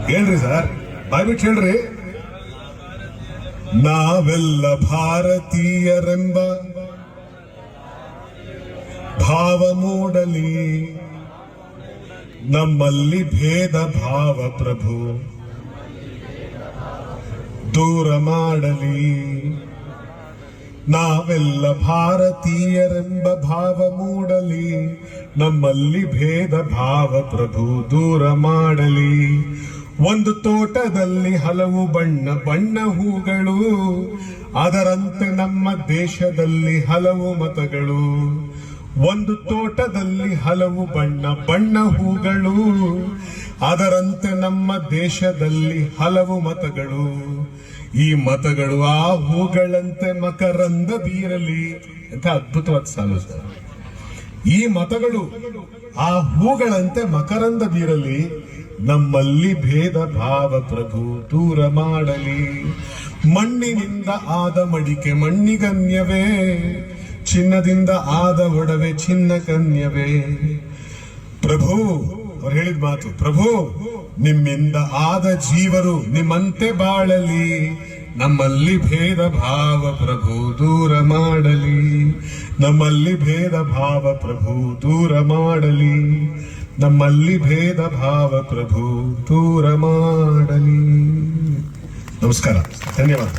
ಹೇಳ್ರಿ ಸರ್, ಬಾಯ್ಬಿಟ್ಟು ಹೇಳ್ರಿ. ನಾವೆಲ್ಲ ಭಾರತೀಯರೆಂಬ ಭಾವ ಮೂಡಲಿ, ನಮ್ಮಲ್ಲಿ ಭೇದ ಭಾವ ಪ್ರಭು ದೂರ ಮಾಡಲಿ. ನಾವೆಲ್ಲ ಭಾರತೀಯರೆಂಬ ಭಾವ ಮೂಡಲಿ, ನಮ್ಮಲ್ಲಿ ಭೇದ ಭಾವ ಪ್ರಭು ದೂರ ಮಾಡಲಿ. ಒಂದು ತೋಟದಲ್ಲಿ ಹಲವು ಬಣ್ಣ ಬಣ್ಣ ಹೂಗಳು, ಅದರಂತೆ ನಮ್ಮ ದೇಶದಲ್ಲಿ ಹಲವು ಮತಗಳು. ಒಂದು ತೋಟದಲ್ಲಿ ಹಲವು ಬಣ್ಣ ಬಣ್ಣ ಹೂಗಳು, ಅದರಂತೆ ನಮ್ಮ ದೇಶದಲ್ಲಿ ಹಲವು ಮತಗಳು. ಈ ಮತಗಳು ಆ ಹೂಗಳಂತೆ ಮಕರಂದ ಬೀರಲಿ ಅಂತ ಅದ್ಭುತವಾದ ಸಾಲು ಸರ್. ಈ ಮತಗಳು ಆ ಹೂಗಳಂತೆ ಮಕರಂದ ಬೀರಲಿ, ನಮ್ಮಲ್ಲಿ ಭೇದ ಭಾವ ಪ್ರಭು ದೂರ ಮಾಡಲಿ. ಮಣ್ಣಿನಿಂದ ಆದ ಮಡಿಕೆ ಮಣ್ಣಿಗನ್ಯವೇ, ಚಿನ್ನದಿಂದ ಆದ ಒಡವೆ ಚಿನ್ನ ಕನ್ಯವೇ. ಪ್ರಭು ಅವ್ರು ಹೇಳಿದ ಮಾತು, ಪ್ರಭು ನಿಮ್ಮಿಂದ ಆದ ಜೀವರು ನಿಮ್ಮಂತೆ ಬಾಳಲಿ, ನಮ್ಮಲ್ಲಿ ಭೇದ ಭಾವ ಪ್ರಭು ದೂರ ಮಾಡಲಿ. ನಮ್ಮಲ್ಲಿ ಭೇದ ಭಾವ ಪ್ರಭು ದೂರ ಮಾಡಲಿ, ನಮ್ಮಲ್ಲಿ ಭೇದ ಭಾವ ಪ್ರಭು ದೂರ ಮಾಡಲಿ. ನಮಸ್ಕಾರ, ಧನ್ಯವಾದ.